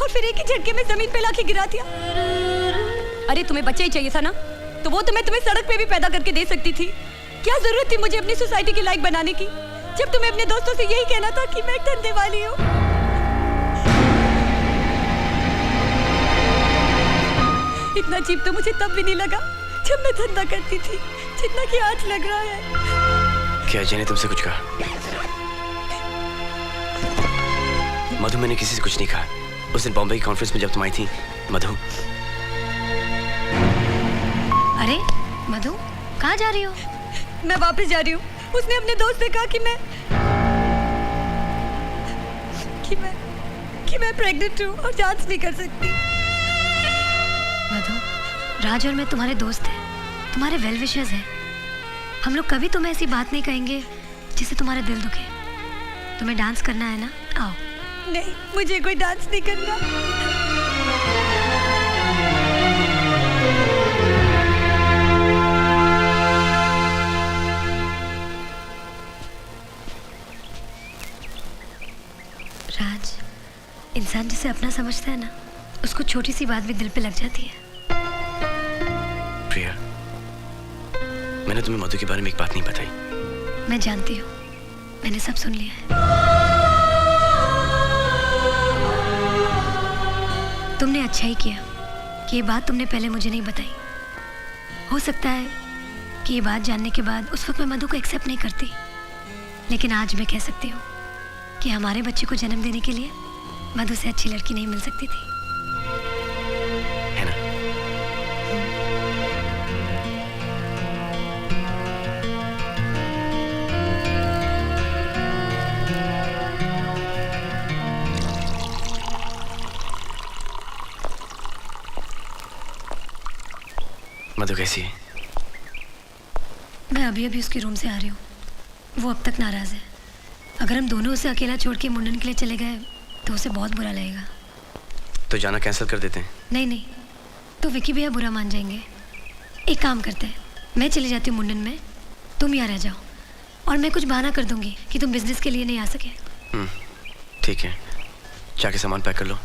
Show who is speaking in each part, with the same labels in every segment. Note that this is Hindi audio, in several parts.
Speaker 1: और फिर एक ही झटके में जमीन पे लाके गिरा दिया। अरे तुम्हें बच्चा ही चाहिए था ना, तो वो तुम्हें सड़क पे भी पैदा करके दे सकती थी। क्या जरूरत थी मुझे अपनी सोसाइटी की लायक बनाने की, जब तुम्हें अपने दोस्तों से यही कहना था कि मैं एक धंधे वाली हूँ। इतना अजीब तो मुझे तब भी नहीं लगा जब मैं धंधा करती थी, जितना कि आज लग रहा है।
Speaker 2: क्या अजय ने तुमसे कुछ कहा? मधु, मैंने किसी से कुछ नहीं कहा। उस दिन बॉम्बे की कॉन्फ्रेंस में जब तुम आई थी मधु।
Speaker 3: अरे मधु, कहाँ जा रही हो?
Speaker 1: मैं वापस जा रही हूँ। उसने अपने दोस्त से कहा कि मैं प्रेग्नेंट हूँ और डांस नहीं कर सकती।
Speaker 3: मधु, राज और मैं तुम्हारे दोस्त हैं, तुम्हारे वेल विशर्स हैं। हम लोग कभी तुम्हें ऐसी बात नहीं कहेंगे जिससे तुम्हारा दिल दुखे। तुम्हें डांस करना है ना, आओ।
Speaker 1: नहीं, मुझे कोई डांस नहीं करना।
Speaker 3: राज, इंसान जिसे अपना समझता है ना, उसको छोटी सी बात भी दिल पे लग जाती है।
Speaker 2: प्रिया, मैंने तुम्हें मधु के बारे में एक बात नहीं बताई।
Speaker 3: मैं जानती हूँ, मैंने सब सुन लिया है। तुमने अच्छा ही किया कि ये बात तुमने पहले मुझे नहीं बताई। हो सकता है कि ये बात जानने के बाद उस वक्त मैं मधु को एक्सेप्ट नहीं करती, लेकिन आज मैं कह सकती हूँ कि हमारे बच्चे को जन्म देने के लिए मधु से अच्छी लड़की नहीं मिल सकती थी,
Speaker 2: है ना? मधु कैसी है?
Speaker 3: मैं अभी अभी उसके रूम से आ रही हूँ। वो अब तक नाराज है। अगर हम दोनों उसे अकेला छोड़ के मुंडन के लिए चले गए तो उसे बहुत बुरा लगेगा।
Speaker 2: तो जाना कैंसिल कर देते हैं?
Speaker 3: नहीं नहीं, तो विकी भैया बुरा मान जाएंगे। एक काम करते हैं, मैं चली जाती हूँ मुंडन में, तुम यहाँ रह जाओ और मैं कुछ बहाना कर दूंगी कि तुम बिजनेस के लिए नहीं आ सके।
Speaker 2: ठीक है, जाके सामान पैक कर लो,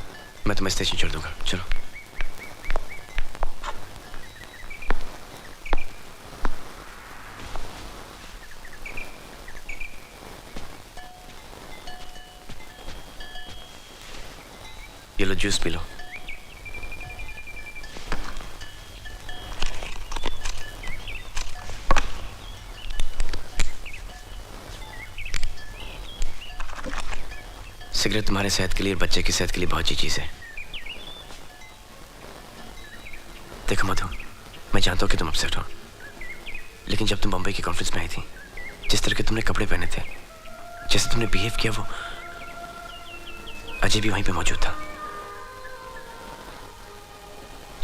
Speaker 2: मैं तुम्हें स्टेशन छोड़ दूंगा। चलो। ये लो, जूस पी लो। सिगरेट तुम्हारे सेहत के लिए और बच्चे की सेहत के लिए बहुत अच्छी चीज है। देखो मधु, मैं जानता हूं कि तुम अपसेट हो, लेकिन जब तुम बम्बई की कॉन्फ्रेंस में आई थी, जिस तरह के तुमने कपड़े पहने थे, जैसे तुमने बिहेव किया, वो अजय भी वहीं पे मौजूद था।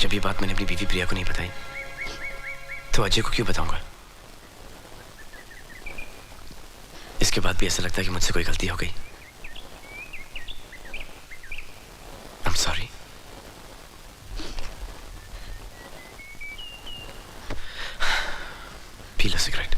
Speaker 2: जब ये बात मैंने अपनी बीवी प्रिया को नहीं बताई, तो अजय को क्यों बताऊंगा? इसके बाद भी ऐसा लगता है कि मुझसे कोई गलती हो गई। I'm sorry. पी लो सिगरेट।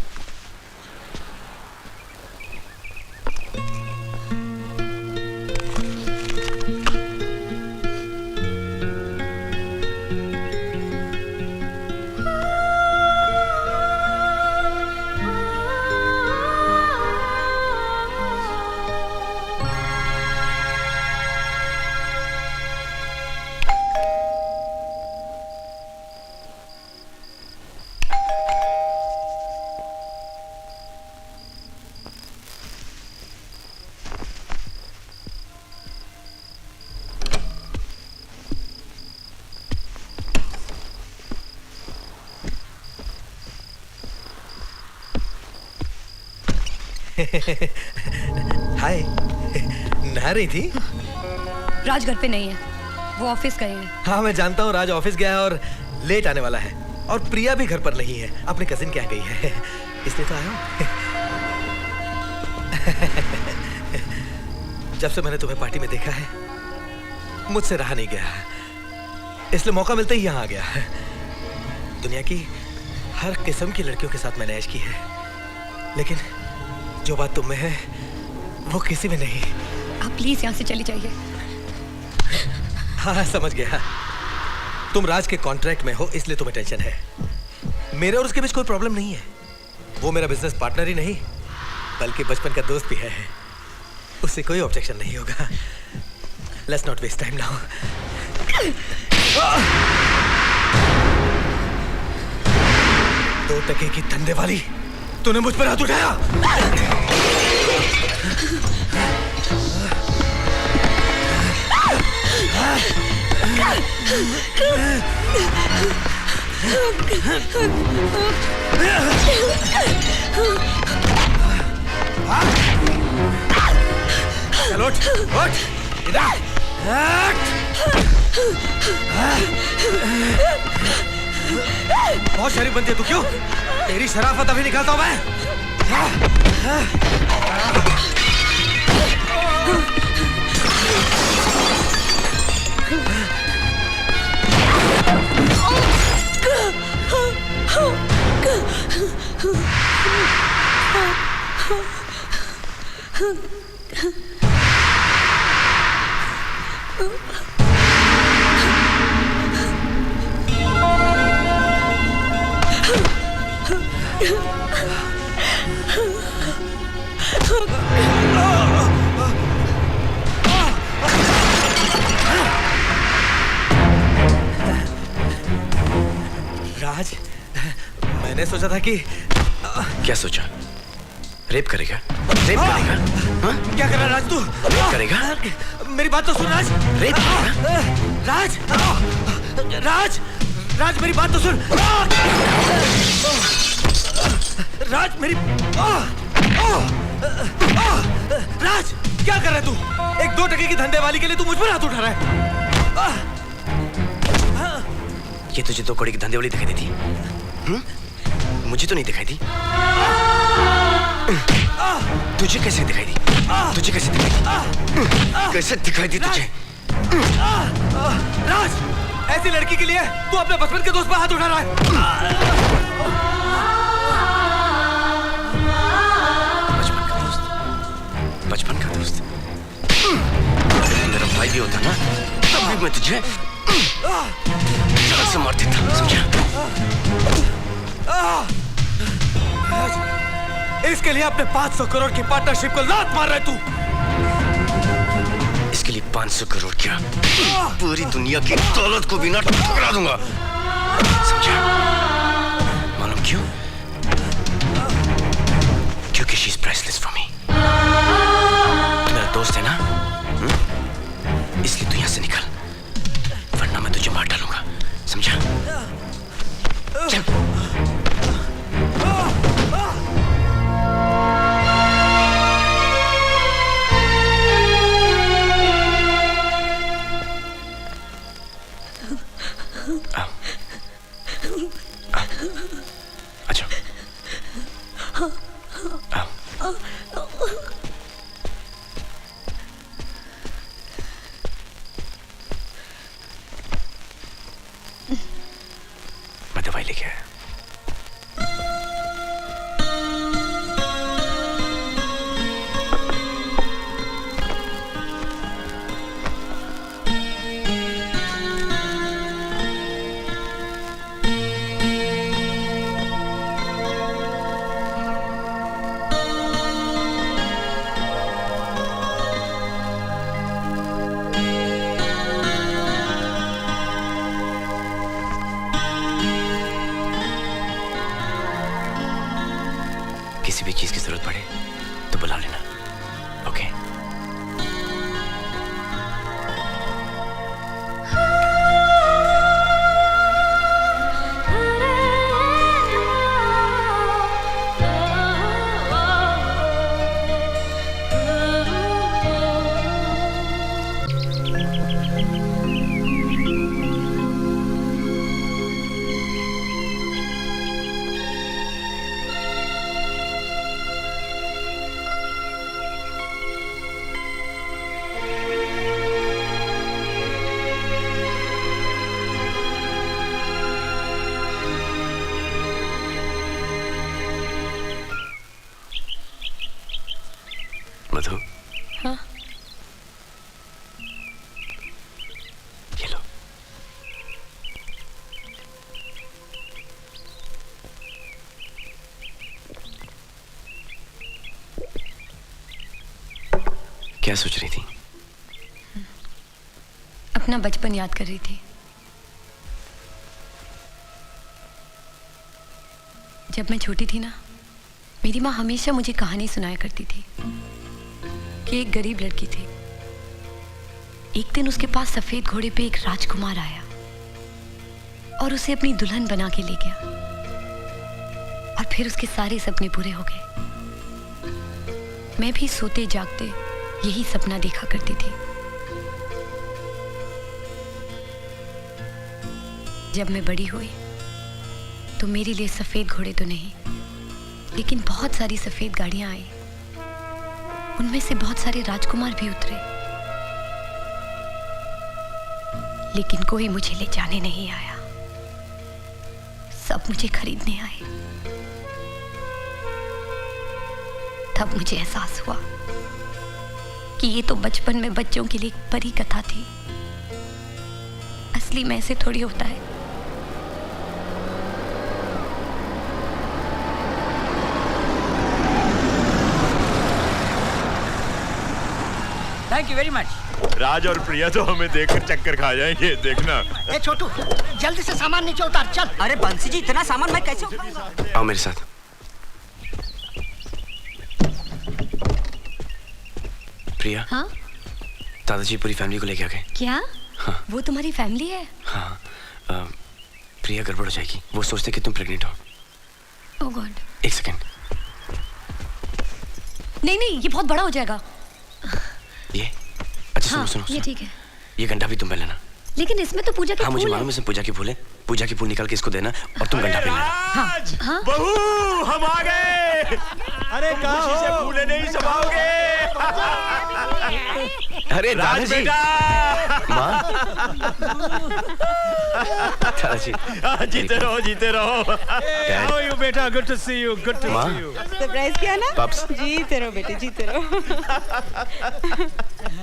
Speaker 4: हाय, नहा रही थी?
Speaker 1: राज घर पे नहीं है, वो ऑफिस गए हैं।
Speaker 4: हाँ मैं जानता हूँ, राज ऑफिस गया है और लेट आने वाला है। और प्रिया भी घर पर नहीं है, अपने कजिन के यहाँ गई है, इसलिए तो आया हूँ। जब से मैंने तुम्हें पार्टी में देखा है, मुझसे रहा नहीं गया, इसलिए मौका मिलते ही यहाँ आ गया। दुनिया की हर किस्म की लड़कियों के साथ मैंने ऐश की है, लेकिन जो बात तुम में है वो किसी में नहीं।
Speaker 1: आप प्लीज यहाँ से चली जाइए।
Speaker 4: हाँ समझ गया। तुम राज के कॉन्ट्रैक्ट में हो इसलिए तुम्हें टेंशन है। मेरे और उसके बीच कोई प्रॉब्लम नहीं है। वो मेरा बिजनेस पार्टनर ही नहीं बल्कि बचपन का दोस्त भी है। उससे कोई ऑब्जेक्शन नहीं होगा। Let's not waste time now. 2 टके की धंधे वाली, तूने मुझ पर हाथ उठाया। चलो उठ, इधर। बहुत शरीफ बनती है तू, क्यों? तेरी शराफत अभी निकालता हूं मैं। राज, मैंने सोचा था कि
Speaker 2: क्या सोचा? रेप करेगा? रेप करेगा? हाँ?
Speaker 4: क्या कर रहा है राज तू?
Speaker 2: करेगा?
Speaker 4: मेरी बात तो सुन राज।
Speaker 2: रेप करेगा?
Speaker 4: राज, राज, राज मेरी बात तो सुन। राज मेरी राज, क्या कर रहा है तू? एक 2 टके की धंधे वाली के लिए तू मुझ पर हाथ उठा रहा है।
Speaker 2: ये तुझे 2 कौड़ी की धंधे वाली दिखाई देती? मुझे तो नहीं दिखाई दी। तुझे कैसे दिखाई दी? तुझे कैसे दिखाई दी? कैसे दिखाई दी तुझे?
Speaker 4: राज, ऐसी लड़की के लिए तू अपने बचपन के दोस्त पर हाथ उठा रहा है।
Speaker 2: बचपन का दोस्त? बचपन का दोस्त? मेरा भाई भी होता ना, तब भी मैं तुझे जान से मार देता, समझा?
Speaker 4: इसके लिए अपने 500 करोड़ की पार्टनरशिप को लात मार रहा है तू।
Speaker 2: इसके लिए 500 करोड़ क्या, पूरी दुनिया की दौलत को भी ना ठुकरा दूंगा, समझा? मालूम क्यों? क्योंकि she is priceless for me. मेरा दोस्त है ना, इसलिए तू यहां से निकल, वरना मैं तुझे मार डालूंगा, समझा? चल। अच्छा। मैं दवाई लेके आया। क्या सोच रही थी?
Speaker 1: अपना बचपन याद कर रही थी। जब मैं छोटी थी ना, मेरी माँ हमेशा मुझे कहानी सुनाया करती थी कि एक गरीब लड़की थी। एक दिन उसके पास सफेद घोड़े पे एक राजकुमार आया और उसे अपनी दुल्हन बना के ले गया, और फिर उसके सारे सपने पूरे हो गए। मैं भी सोते जागते यही सपना देखा करती थी। जब मैं बड़ी हुई तो मेरे लिए सफेद घोड़े तो नहीं, लेकिन बहुत सारी सफेद गाड़ियां आई। उनमें से बहुत सारे राजकुमार भी उतरे, लेकिन कोई मुझे ले जाने नहीं आया। सब मुझे खरीदने आए। तब मुझे एहसास हुआ कि ये तो बचपन में बच्चों के लिए एक परी कथा थी। असली में ऐसे थोड़ी होता है।
Speaker 5: Thank you very much.
Speaker 6: Raj और प्रिया तो हमें देखकर चक्कर खा जाएंगे, देखना।
Speaker 5: ए छोटू, जल्दी से सामान नीचे उतार, चल। अरे बंसी जी, इतना सामान मैं कैसे उठाऊंगा?
Speaker 2: आओ मेरे साथ। प्रिया।
Speaker 3: हाँ?
Speaker 2: दादाजी पूरी फैमिली को लेके आ गए।
Speaker 3: क्या?
Speaker 2: हाँ।
Speaker 1: वो तुम्हारी फैमिली है?
Speaker 2: हाँ। प्रिया गड़बड़ हो जाएगी। वो सोचते कि तुम प्रेग्नेंट हो।
Speaker 3: ओह गॉड।
Speaker 2: एक सेकेंड।
Speaker 1: नहीं नहीं, ये बहुत बड़ा हो जाएगा।
Speaker 2: ये अच्छा
Speaker 3: हाँ,
Speaker 2: सुनो
Speaker 3: ये ठीक है।
Speaker 2: ये गंढा भी तुम पहन लेना।
Speaker 3: लेकिन इसमें तो पूजा के
Speaker 2: हाँ
Speaker 3: फूल
Speaker 2: मुझे
Speaker 3: है।
Speaker 2: मालूम है, इसमें पूजा की फूल है। पूजा की फूल निकाल के इसको देना और तुम गंढा पहन लेना।
Speaker 6: राज,
Speaker 3: हाँ?
Speaker 6: बहू हम आ गए। अरे खुशी से फूले नहीं समाओगे।
Speaker 2: अरे
Speaker 6: राज
Speaker 2: दादाजी।
Speaker 6: बेटा।
Speaker 2: माँ। दादाजी।
Speaker 6: जीते रहो, जीते रहो।
Speaker 2: Dad.
Speaker 6: How are you, बेटा? Good to see you. Good to
Speaker 2: माँ।
Speaker 6: see you.
Speaker 7: सरप्राइज किया ना?
Speaker 2: Pops.
Speaker 7: जीते रहो बेटे, जीते रहो।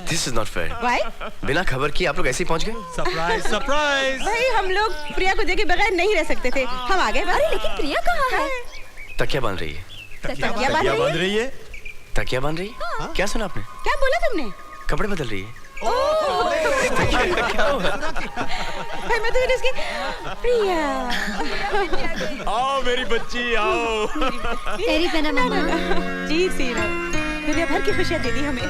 Speaker 2: This is not fair.
Speaker 7: भाई
Speaker 2: बिना खबर किए आप लोग ऐसे ही पहुंच गए?
Speaker 6: Surprise, surprise.
Speaker 7: भाई हम लोग प्रिया को देखे बगैर नहीं रह सकते थे। हम आ गए। अरे लेकिन प्रिया कहाँ है?
Speaker 2: तकिया बांध रही है।
Speaker 7: तकिया
Speaker 6: क्या
Speaker 7: बांध
Speaker 6: रही है?
Speaker 2: तकिया बांध रही है? क्या सुना आपने?
Speaker 7: क्या बोला तुमने?
Speaker 2: कपड़े बदल रही है।
Speaker 7: क्या हुआ? भाई मैं तो इसकी प्रिया।
Speaker 6: आओ मेरी बच्ची, आओ।
Speaker 3: तेरी पहना मामा।
Speaker 7: जीती रहो। दुनिया भर की खुशियाँ दे दी हमें।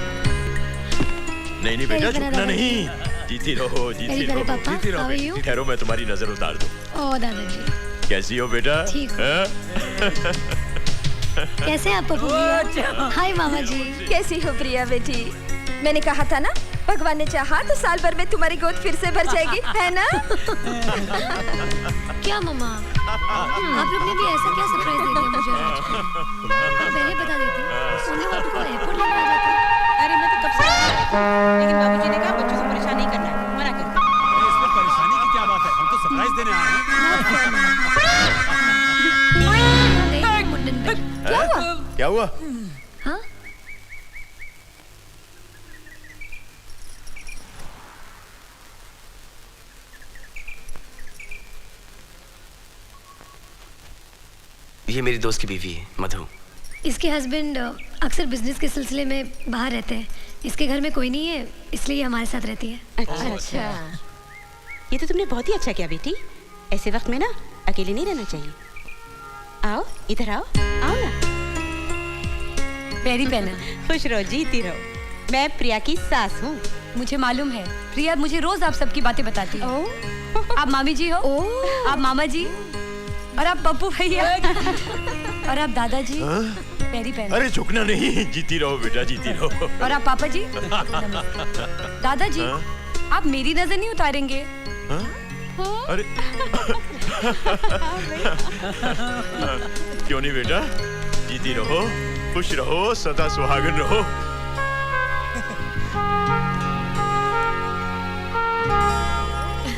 Speaker 6: नहीं नहीं बेटा,
Speaker 3: तेरी
Speaker 6: झुकना
Speaker 3: तरह
Speaker 6: नहीं। जीती रहो, जीती
Speaker 3: तेरी
Speaker 6: रहो,
Speaker 3: तरह पापा,
Speaker 6: जीती रहो
Speaker 3: how are
Speaker 6: बेटी।
Speaker 3: you?
Speaker 6: ठहरो, मैं तुम्हारी नजर उतार दूं।
Speaker 3: ओह दादाजी,
Speaker 6: कैसी हो बेटा?
Speaker 3: ठीक हूँ।
Speaker 6: हाँ?
Speaker 3: कैसे आप पप्पू भैया? हाय मामा जी।
Speaker 8: कैसी हो प्रिया बेटी? मैंने कहा था ना, भगवान ने चाहा तो साल भर में तुम्हारी गोद फिर से भर जाएगी, है ना?
Speaker 3: क्या मामा? आप लोग ने भी ऐसा क्या सरप्राइज दे दिया मुझे आज? पहले बता देते, सोने वाले को एयरपोर्ट लेने आ जाते।
Speaker 7: अरे मैं तो कब से लेकिन बाबूजी ने कहा बच्चों को परेशान नहीं करना है। मना कर।
Speaker 9: इसमें परेशानी की क्या बात है? हम तो सरप्राइज देने आए हैं।
Speaker 3: मुंडन पे।
Speaker 6: क्या हुआ? क्या हुआ?
Speaker 3: हाँ?
Speaker 2: ये मेरी दोस्त की बीवी है, मधु।
Speaker 3: इसके हस्बैंड अक्सर बिजनेस के सिलसिले में बाहर रहते हैं। इसके घर में कोई नहीं है, इसलिए ये हमारे साथ रहती है।
Speaker 7: अच्छा। ये तो तुमने बहुत ही अच्छा किया बेटी। ऐसे वक्त में ना अकेले नहीं रहना चाहिए। आओ इधर आओ, आओ ना।
Speaker 1: पैरी पहना।
Speaker 7: खुश रहो, जीती रहो। मैं प्रिया की सास हूँ।
Speaker 1: मुझे मालूम है, प्रिया मुझे रोज आप सबकी बातें बताती है। आप मामी जी हो, आप मामा जी, और आप पप्पू भैया, और आप दादाजी। पैरी पहना।
Speaker 6: अरे झुकना नहीं। जीती रहो बेटा, जीती रहो।
Speaker 1: और आप पापा जी। दादाजी, आप मेरी नजर नहीं उतारेंगे?
Speaker 6: अरे क्यों नहीं बेटा? जीती रहो, खुश रहो, सदा सुहागन रहो।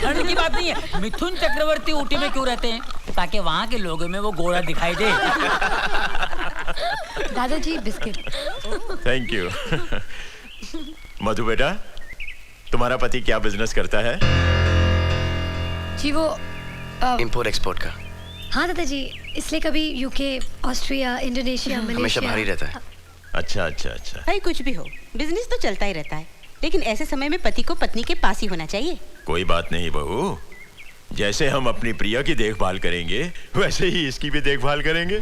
Speaker 5: डरने की बात नहीं है। मिथुन चक्रवर्ती ऊटी में क्यों रहते हैं? ताकि वहाँ के लोगों में वो गोरा दिखाई दे।
Speaker 1: दादाजी बिस्किट।
Speaker 6: Thank you. मधु बेटा, तुम्हारा पति क्या बिजनेस करता है?
Speaker 1: जी वो
Speaker 2: इंपोर्ट एक्सपोर्ट का।
Speaker 3: हाँ दादाजी, इसलिए कभी यूके, ऑस्ट्रिया, इंडोनेशिया,
Speaker 2: हमेशा
Speaker 3: मलेशिया।
Speaker 2: बाहर ही रहता है।
Speaker 6: अच्छा अच्छा अच्छा।
Speaker 7: भाई कुछ भी हो, बिजनेस तो चलता ही रहता है, लेकिन ऐसे समय में पति को पत्नी के पास ही होना चाहिए।
Speaker 6: कोई बात नहीं बहू, जैसे हम अपनी प्रिया की देखभाल करेंगे वैसे ही इसकी भी देखभाल करेंगे।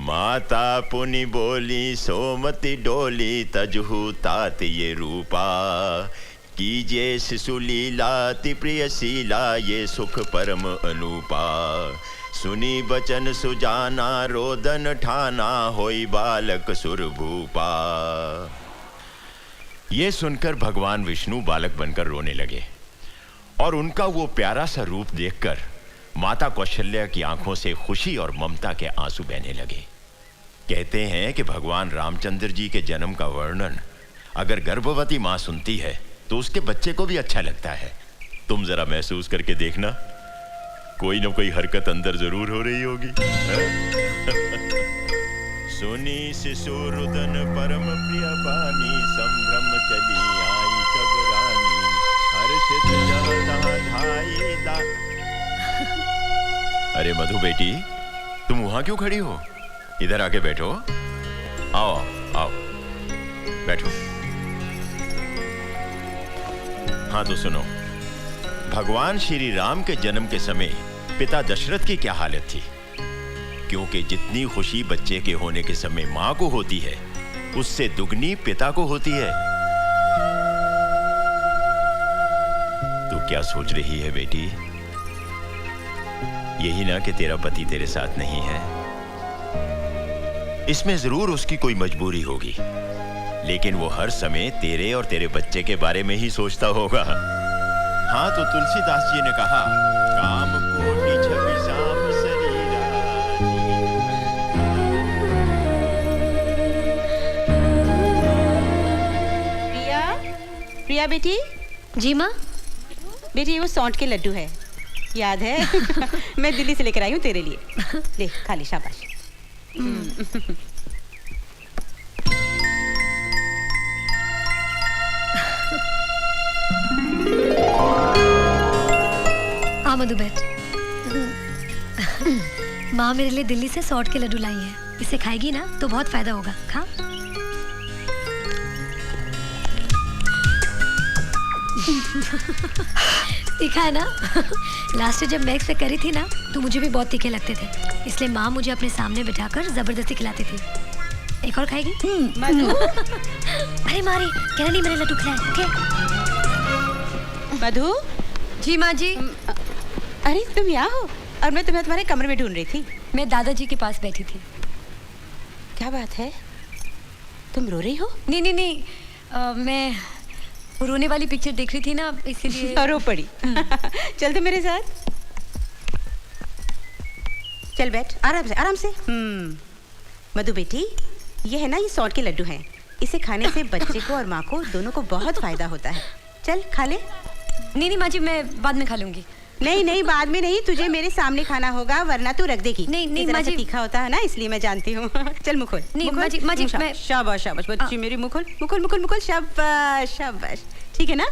Speaker 6: माता पुनि बोली सोमति डोली तजहु तात ये रूपा, कीजिए शिशु लीला ति प्रिय शीला ये सुख परम अनूपा, सुनी बचन सुजाना रोदन ठाना होई बालक सुरभूपा। ये सुनकर भगवान विष्णु बालक बनकर रोने लगे और उनका वो प्यारा सा रूप देखकर माता कौशल्या की आंखों से खुशी और ममता के आंसू बहने लगे। कहते हैं कि भगवान रामचंद्र जी के जन्म का वर्णन अगर गर्भवती मां सुनती है तो उसके बच्चे को भी अच्छा लगता है। तुम जरा महसूस करके देखना, कोई ना कोई हरकत अंदर जरूर हो रही होगी। सुनी शिशु रुदन परम प्रिय बानी, संभ्रम चली आई सब रानी, हर्षित जह तहाँ धाई दा। अरे मधु बेटी, तुम वहां क्यों खड़ी हो? इधर आके बैठो। आओ आओ बैठो। हाँ तो सुनो, भगवान श्री राम के जन्म के समय पिता दशरथ की क्या हालत थी? क्योंकि जितनी खुशी बच्चे के होने के समय मां को होती है, उससे दुगनी पिता को होती है। तू क्या सोच रही है बेटी? यही ना कि तेरा पति तेरे साथ नहीं है। इसमें जरूर उसकी कोई मजबूरी होगी, लेकिन वो हर समय तेरे और तेरे बच्चे के बारे में ही सोचता होगा। हाँ तो तुलसीदास जी ने कहा, काम कोटि छवि साम शरीरा।
Speaker 7: प्रिया, प्रिया बेटी।
Speaker 3: जी माँ।
Speaker 7: बेटी वो सौंठ के लड्डू है, याद है? मैं दिल्ली से लेकर आई हूँ तेरे लिए। ले खा ले, शाबाश।
Speaker 3: आ मधु बैठ। माँ मेरे लिए दिल्ली से सौंठ के लड्डू लाई है, इसे खाएगी ना तो बहुत फायदा होगा। खा। तीखा है ना? लास्ट जब मैं एक्सपेक्ट करी थी ना तो मुझे भी बहुत तीखे लगते थे, इसलिए माँ मुझे अपने सामने बिठाकर जबरदस्ती खिलाती थी। एक और खाएगी? अरे मारी, कहना नहीं मैंने लड्डू खिलाए। ओके
Speaker 7: मधु।
Speaker 1: जी माँ जी।
Speaker 7: अरे तुम यहाँ हो और मैं तुम्हें तुम्हारे कमरे में ढूंढ रही थी।
Speaker 1: मैं दादाजी के पास बैठी थी।
Speaker 7: क्या बात है, तुम रो रही हो?
Speaker 1: नहीं नहीं नहीं, मैं रोने वाली पिक्चर देख रही थी ना, इसीलिए।
Speaker 7: रो पड़ी। चल तो मेरे साथ। चल बैठ, आराम से आराम से। मधु बेटी, ये है ना, ये सौंठ के लड्डू हैं। इसे खाने से बच्चे को और माँ को दोनों को बहुत फायदा होता है। चल खा ले।
Speaker 1: नहीं नहीं माँ जी, मैं बाद में खा लूंगी।
Speaker 7: नहीं नहीं, बाद में नहीं, तुझे मेरे सामने खाना होगा वरना तू रख देगी।
Speaker 1: नहीं नहीं
Speaker 7: माँ जी,
Speaker 1: जी,
Speaker 7: तीखा होता है ना, इसलिए मैं जानती हूँ। चल मुँह खोल।
Speaker 1: नहीं माँ जी, माँ जी, मैं
Speaker 7: शाबाश शाबाश बच्ची मेरी, मुँह खोल मुँह खोल मुँह खोल मुँह खोल। शाबाश शाबाश, ठीक है ना?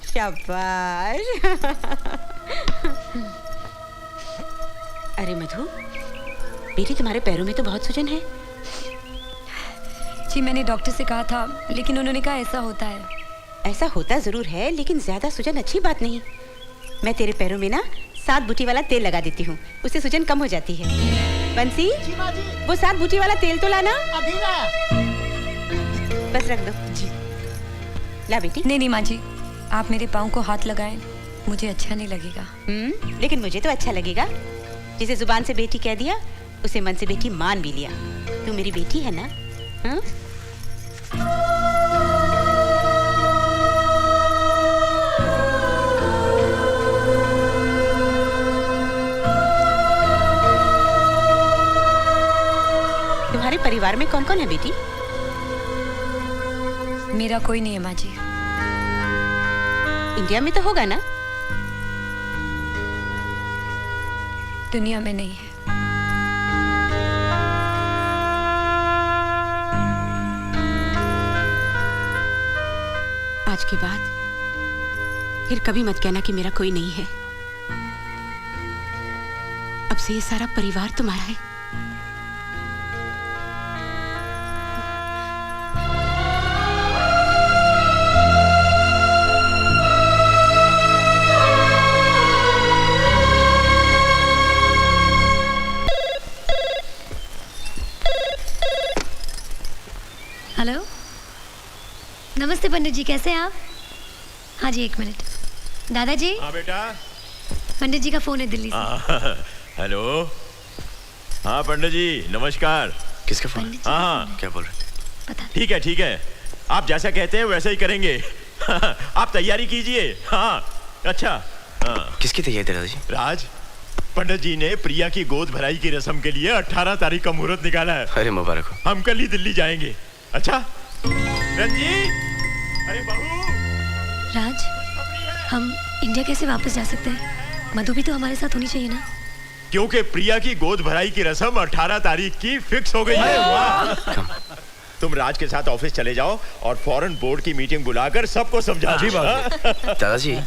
Speaker 7: शाबाश। अरे मधु बेटी, तुम्हारे पैरों में तो बहुत सूजन है।
Speaker 1: जी मैंने डॉक्टर से कहा था, लेकिन उन्होंने कहा ऐसा होता है।
Speaker 7: ऐसा होता जरूर है, लेकिन ज्यादा सूजन अच्छी बात नहीं। मैं तेरे पैरों में ना 7 बूटी वाला तेल लगा देती हूँ, उससे सूजन कम हो जाती है। बंसी, वो 7 बूटी वाला तेल तो लाना।
Speaker 5: अभी ना।
Speaker 7: बस रख दो जी। ला बेटी।
Speaker 1: नहीं नहीं माँ जी, आप मेरे पाँव को हाथ लगाएं, मुझे अच्छा नहीं लगेगा।
Speaker 7: लेकिन मुझे तो अच्छा लगेगा। जिसे जुबान से बेटी कह दिया, उसे मन से बेटी मान भी लिया। तू मेरी बेटी है ना? हाँ? तुम्हारे परिवार में कौन कौन है बेटी?
Speaker 1: मेरा कोई नहीं है माँ जी।
Speaker 7: इंडिया में तो होगा ना?
Speaker 1: दुनिया में नहीं है।
Speaker 7: आज के बाद फिर कभी मत कहना कि मेरा कोई नहीं है। अब से ये सारा परिवार तुम्हारा है।
Speaker 3: नमस्ते पंडित जी, कैसे हैं आप? हाँ जी, 1 मिनट। दादाजी,
Speaker 6: हाँ बेटा।
Speaker 3: पंडित जी का फोन है दिल्ली से।
Speaker 6: हेलो। हाँ पंडित जी नमस्कार।
Speaker 2: किसका फोन?
Speaker 3: पंडित जी
Speaker 6: हाँ
Speaker 2: क्या बोल रहे?
Speaker 3: पता नहीं।
Speaker 6: ठीक है ठीक है, आप जैसा कहते हैं वैसा ही करेंगे। आप तैयारी कीजिए। हाँ अच्छा। हाँ
Speaker 2: किसकी तैयारी दादाजी?
Speaker 6: राज, पंडित जी ने प्रिया की गोद भराई की रस्म के लिए 18 तारीख का मुहूर्त निकाला है।
Speaker 2: अरे मुबारक हो।
Speaker 6: हम कल ही दिल्ली जाएंगे। अच्छा रंजीत, अरे बहू,
Speaker 3: राज, हम इंडिया कैसे वापस जा सकते हैं? मधु भी तो हमारे साथ होनी चाहिए ना?
Speaker 6: क्योंकि प्रिया की गोद भराई की रस्म 18 तारीख की फिक्स हो गई है। तुम राज के साथ ऑफिस चले जाओ और फॉरेन बोर्ड की मीटिंग बुलाकर सबको समझा। जी
Speaker 2: दादाजी,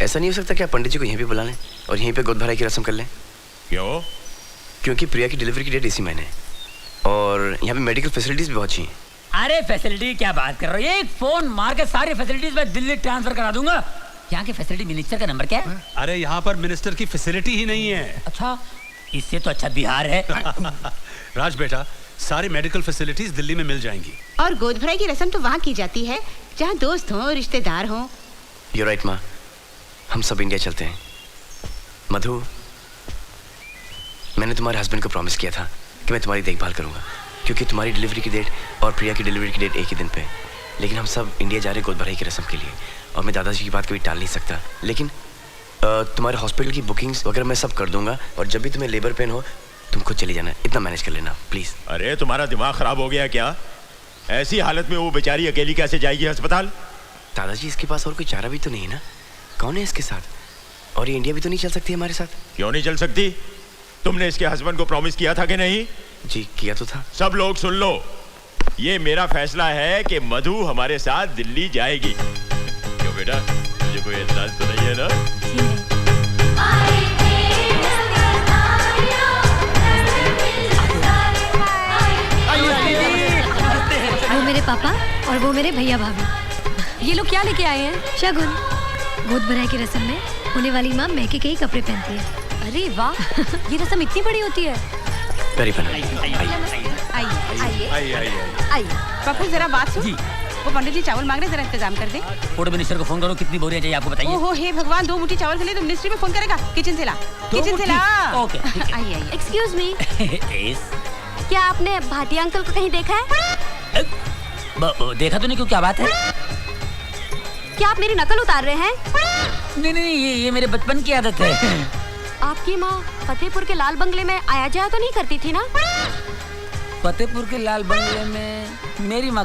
Speaker 2: ऐसा नहीं हो सकता कि आप पंडित जी को यहीं पे बुला लें और यहीं पे गोद भराई की रस्म कर लें?
Speaker 6: क्यों?
Speaker 2: क्योंकि प्रिया की डिलीवरी की डेट इसी महीने है और यहाँ पे मेडिकल फैसिलिटीज भी बहुत अच्छी हैं।
Speaker 5: अरे फैसिलिटी क्या बात कर रहे हो? एक फोन मार के सारी फैसिलिटीज मैं दिल्ली ट्रांसफर करा दूंगा। यहाँ के फैसिलिटी मिनिस्टर का नंबर क्या है?
Speaker 9: अरे यहाँ पर मिनिस्टर की फैसिलिटी ही नहीं है।
Speaker 5: अच्छा, इससे तो अच्छा बिहार है।
Speaker 9: राज बेटा, सारी मेडिकल फैसिलिटीज दिल्ली में मिल जाएंगी।
Speaker 7: और गोद भराई की रस्म तो वहाँ की जाती है जहाँ दोस्त हों, रिश्तेदार हों।
Speaker 2: You're right, माँ। हम सब इंडिया चलते हैं। मधु, मैंने तुम्हारे हस्बैंड को प्रॉमिस किया था कि मैं तुम्हारी देखभाल करूंगा क्योंकि तुम्हारी डिलीवरी की डेट और प्रिया की डिलीवरी की डेट एक ही दिन पे है। लेकिन हम सब इंडिया जा रहे हैं गोद भराई की रस्म के लिए और मैं दादाजी की बात कभी टाल नहीं सकता। लेकिन तुम्हारे हॉस्पिटल की बुकिंग्स वगैरह मैं सब कर दूंगा और जब भी तुम्हें लेबर पेन हो तुम खुद चली जाना, इतना मैनेज कर लेना प्लीज।
Speaker 6: अरे तुम्हारा दिमाग खराब हो गया क्या? ऐसी हालत में वो बेचारी अकेली कैसे जाएगी अस्पताल?
Speaker 2: दादाजी, इसके पास और कोई चारा भी तो नहीं है ना? कौन है इसके साथ? और ये इंडिया भी तो नहीं चल सकती हमारे साथ?
Speaker 6: क्यों नहीं चल सकती? तुमने इसके हस्बैंड को प्रॉमिस किया था कि नहीं?
Speaker 2: जी किया तो था।
Speaker 6: सब लोग सुन लो, ये मेरा फैसला है कि मधु हमारे साथ दिल्ली जाएगी। क्यों बेटा, मुझे कोई एतराज तो नहीं है ना?
Speaker 3: वो मेरे पापा और वो मेरे भैया भाभी।
Speaker 1: ये लोग क्या लेके आए हैं?
Speaker 3: शगुन। गोद भराई की रस्म में होने वाली माँ मैके के ही कपड़े पहनती है।
Speaker 1: अरे वाह, ये रस्म इतनी बड़ी होती है।
Speaker 2: Very fun.
Speaker 7: आइए पप्पू, जरा बात सुन।
Speaker 5: जी।
Speaker 7: वो पंडित जी चावल मांग रहे, जरा इंतजाम कर दे।
Speaker 5: फूड मिनिस्टर को फोन करो, कितनी बोरियां चाहिए आपको बताइए।
Speaker 7: ओहो हे भगवान, 2 मुट्ठी चावल के लिए तो मिनिस्ट्री में फोन करेगा। किचन से ला, किचन से ला।
Speaker 5: ओके, ठीक है।
Speaker 7: आइए आइए।
Speaker 3: एक्सक्यूज मी,
Speaker 5: एस,
Speaker 3: क्या आपने भाटिया अंकल को कहीं देखा है?
Speaker 5: देखा तो नहीं, क्यों क्या बात है?
Speaker 3: क्या आप मेरी नकल उतार रहे हैं?
Speaker 5: नहीं नहीं, ये मेरे बचपन की आदत है।
Speaker 3: आपकी माँ फतेहपुर के लाल बंगले में आया जाया तो नहीं करती थी ना?
Speaker 5: फतेहपुर के लाल बंगले में मेरी माँ